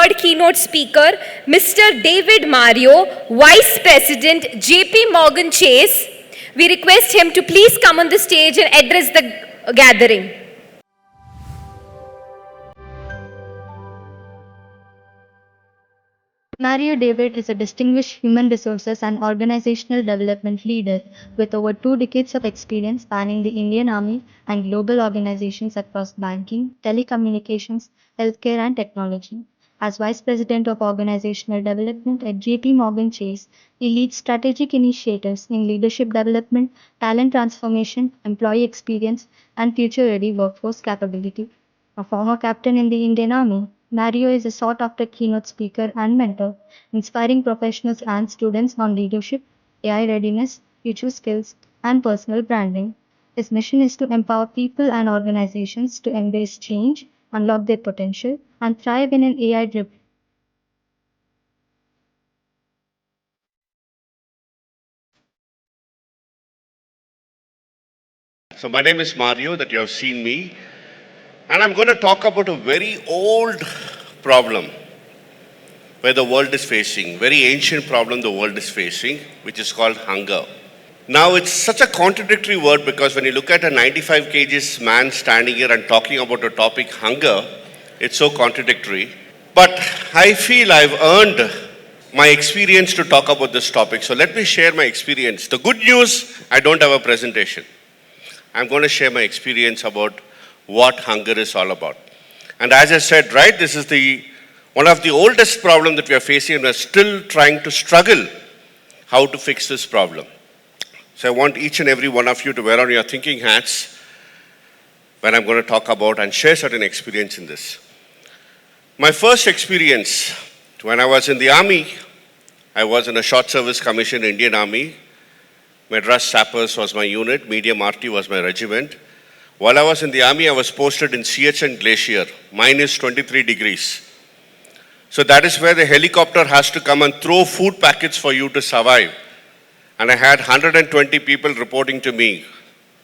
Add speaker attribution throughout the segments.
Speaker 1: third keynote speaker, Mr. David Mario, Vice President, JP Morgan Chase. We request him to please come on the stage and address the gathering.
Speaker 2: Mario David is a distinguished human resources and organizational development leader with over 2 decades of experience spanning the Indian Army and global organizations across banking, telecommunications, healthcare, and technology. As Vice President of Organizational Development at JP Morgan Chase, he leads strategic initiatives in leadership development, talent transformation, employee experience, and future-ready workforce capability. A former captain in the Indian Army, Mario is a sought-after keynote speaker and mentor, inspiring professionals and students on leadership, AI readiness, future skills, and personal branding. His mission is to empower people and organizations to embrace change, unlock their potential, and thrive in an AI-driven.
Speaker 3: So my name is Mario, that you have seen me, and I'm going to talk about a very old problem where the world is facing, very ancient problem the world is facing, which is called hunger. Now it's such a contradictory word because when you look at a 95 kgs man standing here and talking about a topic hunger, it's so contradictory. But I feel I've earned my experience to talk about this topic. So let me share my experience. The good news, I don't have a presentation. I'm going to share my experience about what hunger is all about. And as I said, right, this is one of the oldest problems that we are facing, and we're still trying to struggle how to fix this problem. So I want each and every one of you to wear on your thinking hats when I'm going to talk about and share certain experience in this. My first experience, when I was in the army, I was in a short service commission, Indian Army. Madras Sappers was my unit, Medium RT was my regiment. While I was in the army, I was posted in CHN Glacier, minus 23 degrees. So that is where the helicopter has to come and throw food packets for you to survive. And I had 120 people reporting to me,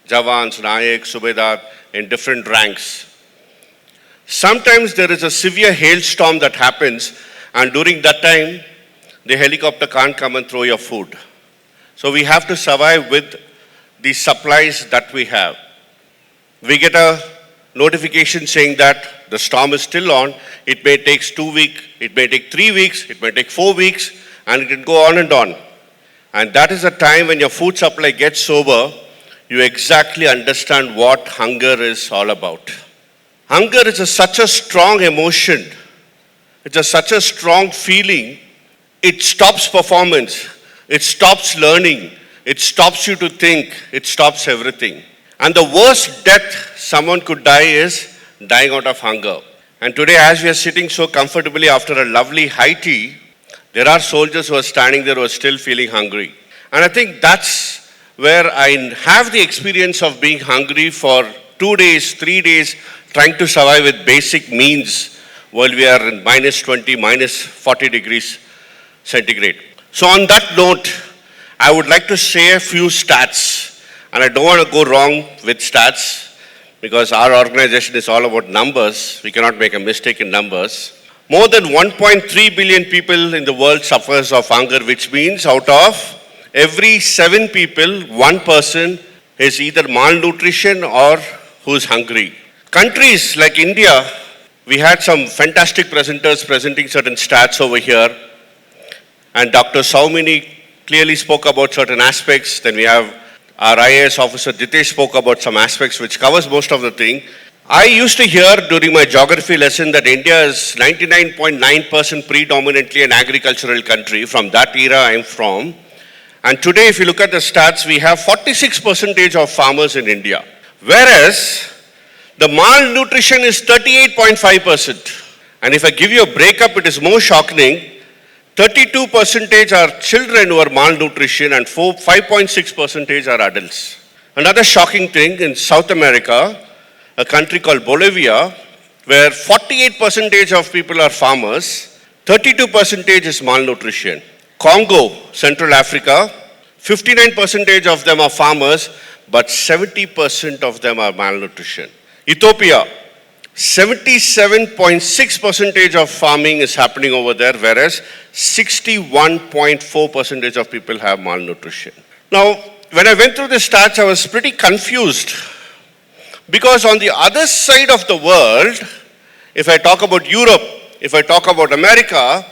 Speaker 3: Jawans, Nayak, Subedar, in different ranks. Sometimes there is a severe hailstorm that happens, and during that time, the helicopter can't come and throw your food. So we have to survive with the supplies that we have. We get a notification saying that the storm is still on. It may take 2 weeks, it may take 3 weeks, it may take 4 weeks, and it can go on and on. And that is the time when your food supply gets sober, you exactly understand what hunger is all about. Hunger is such a strong emotion. It's such a strong feeling. It stops performance. It stops learning. It stops you to think. It stops everything. And the worst death someone could die is dying out of hunger. And today, as we are sitting so comfortably after a lovely high tea, there are soldiers who are standing there who are still feeling hungry. And I think that's where I have the experience of being hungry for 2 days, 3 days, trying to survive with basic means while we are in minus 20, minus 40 degrees centigrade. So on that note, I would like to say a few stats, and I don't want to go wrong with stats because our organization is all about numbers. We cannot make a mistake in numbers. More than 1.3 billion people in the world suffers of hunger, which means out of every 7 people, 1 person is either malnutrition or who's hungry. Countries like India, we had some fantastic presenters presenting certain stats over here. And Dr. Saumini clearly spoke about certain aspects. Then we have our IAS officer Jitesh spoke about some aspects which covers most of the thing. I used to hear during my geography lesson that India is 99.9% predominantly an agricultural country. From that era I'm from. And today if you look at the stats, we have 46% of farmers in India. Whereas the malnutrition is 38.5%. And if I give you a breakup, it is more shocking. 32% are children who are malnutrition and 5.6% are adults. Another shocking thing, in South America, a country called Bolivia, where 48% of people are farmers, 32% is malnutrition. Congo, Central Africa, 59% of them are farmers, but 70% of them are malnutrition. Ethiopia, 77.6% of farming is happening over there, whereas 61.4% of people have malnutrition. Now, when I went through the stats, I was pretty confused because on the other side of the world, if I talk about Europe, if I talk about America,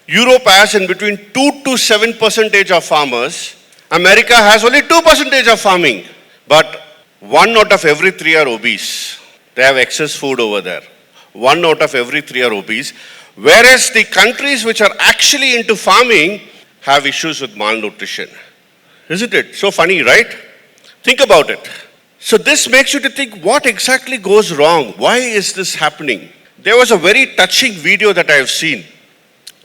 Speaker 3: Europe has in between 2 to 7% of farmers. America has only 2% of farming. But 1 out of every 3 are obese. They have excess food over there. 1 out of every 3 are obese. Whereas the countries which are actually into farming have issues with malnutrition. Isn't it? So funny, right? Think about it. So this makes you to think, what exactly goes wrong? Why is this happening? There was a very touching video that I have seen.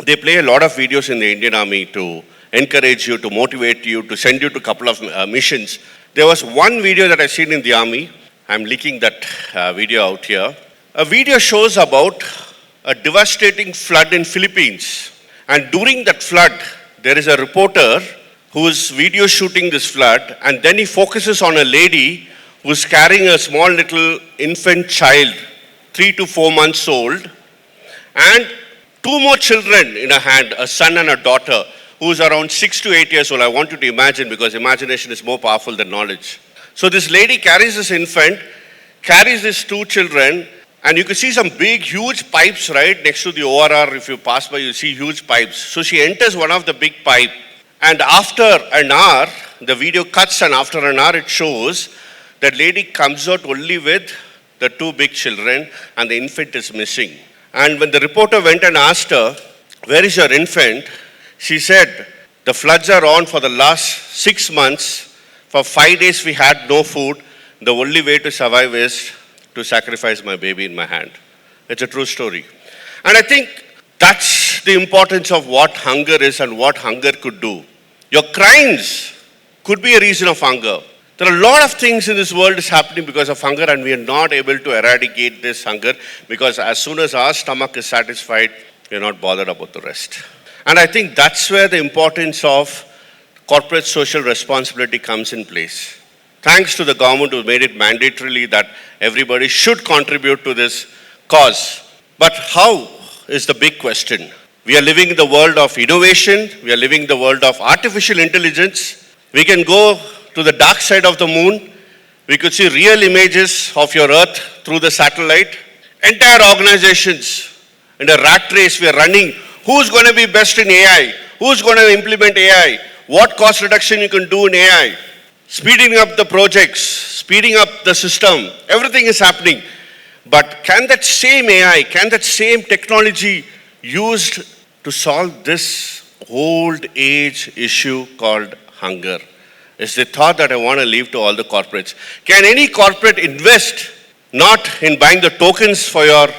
Speaker 3: They play a lot of videos in the Indian Army to encourage you, to motivate you, to send you to a couple of missions. There was one video that I've seen in the Army. I'm leaking that video out here. A video shows about a devastating flood in Philippines. And during that flood, there is a reporter who is video shooting this flood, and then he focuses on a lady who's carrying a small little infant child, 3 to 4 months old, and 2 more children in her hand, a son and a daughter, who's around 6 to 8 years old. I want you to imagine, because imagination is more powerful than knowledge. So this lady carries this infant, carries these 2 children, and you can see some big, huge pipes right next to the ORR. If you pass by, you see huge pipes. So she enters one of the big pipe, and after an hour, the video cuts, and after an hour it shows that lady comes out only with the 2 big children, and the infant is missing. And when the reporter went and asked her, "Where is your infant?" she said, "The floods are on for the last 6 months. For 5 days we had no food. The only way to survive is to sacrifice my baby in my hand." It's a true story. And I think that's the importance of what hunger is and what hunger could do. Your crimes could be a reason of hunger. There are a lot of things in this world is happening because of hunger, and we are not able to eradicate this hunger because as soon as our stomach is satisfied, we are not bothered about the rest. And I think that's where the importance of corporate social responsibility comes in place. Thanks to the government who made it mandatorily that everybody should contribute to this cause. But how is the big question? We are living in the world of innovation. We are living in the world of artificial intelligence. We can go to the dark side of the moon. We could see real images of your Earth through the satellite. Entire organizations in a rat race we are running. Who's going to be best in AI? Who's going to implement AI? What cost reduction you can do in AI? Speeding up the projects, speeding up the system. Everything is happening. But can that same AI, can that same technology used to solve this old age issue called hunger? Is the thought that I want to leave to all the corporates. Can any corporate invest not in buying the tokens for your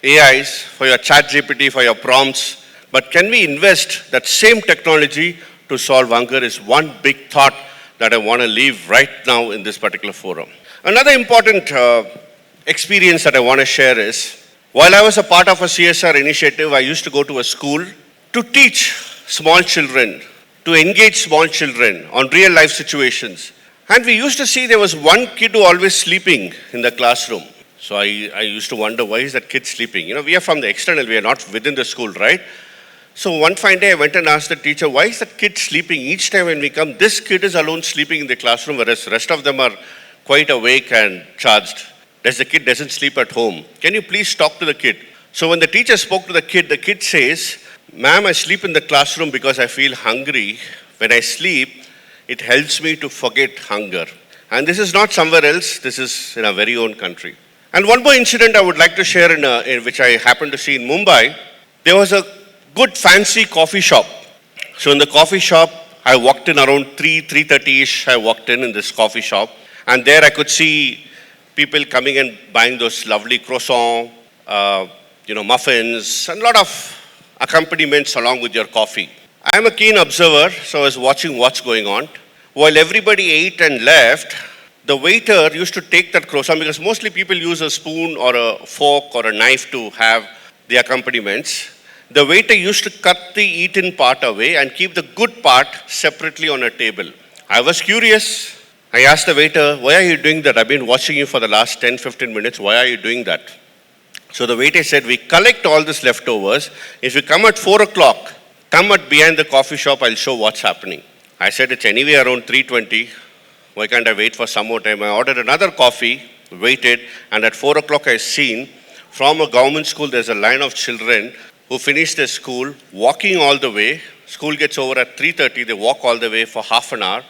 Speaker 3: AIs, for your chat GPT, for your prompts, but can we invest that same technology to solve hunger is one big thought that I want to leave right now in this particular forum. Another important experience that I want to share is, while I was a part of a CSR initiative, I used to go to a school to teach small children, to engage small children on real life situations. And we used to see there was one kid who always sleeping in the classroom. So I used to wonder, why is that kid sleeping? You know, we are from the external, we are not within the school, right? So one fine day I went and asked the teacher, why is that kid sleeping? Each time when we come, this kid is alone sleeping in the classroom, whereas the rest of them are quite awake and charged. The kid doesn't sleep at home. Can you please talk to the kid? So when the teacher spoke to the kid says, "Ma'am, I sleep in the classroom because I feel hungry. When I sleep, it helps me to forget hunger." And this is not somewhere else, this is in our very own country. And one more incident I would like to share in which I happened to see in Mumbai. There was a good fancy coffee shop. So in the coffee shop, I walked in around 3:30ish. I walked in this coffee shop, and there I could see people coming and buying those lovely croissant, muffins, and a lot of accompaniments along with your coffee. I am a keen observer, so I was watching what's going on. While everybody ate and left, the waiter used to take that croissant, because mostly people use a spoon or a fork or a knife to have the accompaniments. The waiter used to cut the eaten part away and keep the good part separately on a table. I was curious. I asked the waiter, "Why are you doing that? I've been watching you for the last 10-15 minutes. Why are you doing that?" So the waiter said, we collect all these leftovers. If you come at 4 o'clock, come at behind the coffee shop, I'll show what's happening. I said, it's anyway around 3:20. Why can't I wait for some more time? I ordered another coffee, waited, and at 4 o'clock I seen from a government school, there's a line of children who finish their school, walking all the way. School gets over at 3:30, they walk all the way for half an hour,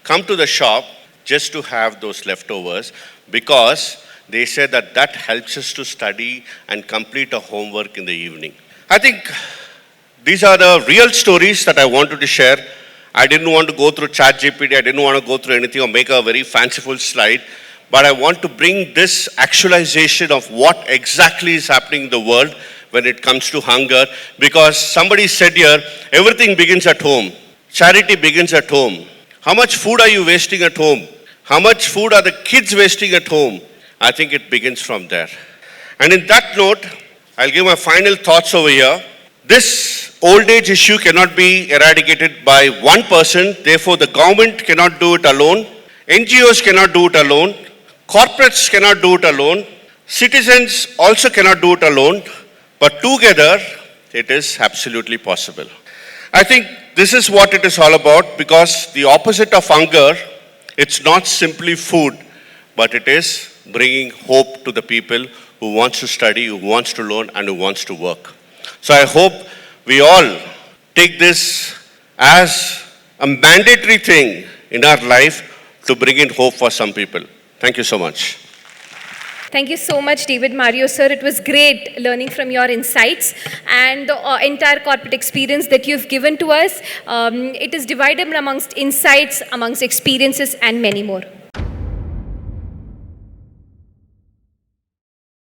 Speaker 3: come to the shop just to have those leftovers, because they said that that helps us to study and complete our homework in the evening. I think these are the real stories that I wanted to share. I didn't want to go through ChatGPT, I didn't want to go through anything or make a very fanciful slide, but I want to bring this actualization of what exactly is happening in the world when it comes to hunger, because somebody said here, everything begins at home. Charity begins at home. How much food are you wasting at home? How much food are the kids wasting at home? I think it begins from there. And in that note, I'll give my final thoughts over here. This old age issue cannot be eradicated by one person. Therefore, the government cannot do it alone. NGOs cannot do it alone. Corporates cannot do it alone. Citizens also cannot do it alone. But together, it is absolutely possible. I think this is what it is all about, because the opposite of hunger, it's not simply food, but it is bringing hope to the people who wants to study, who wants to learn, and who wants to work. So I hope we all take this as a mandatory thing in our life to bring in hope for some people. Thank you so much.
Speaker 1: Thank you so much, David Mario, sir. It was great learning from your insights and the entire corporate experience that you've given to us. It is divided amongst insights, amongst experiences, and many more.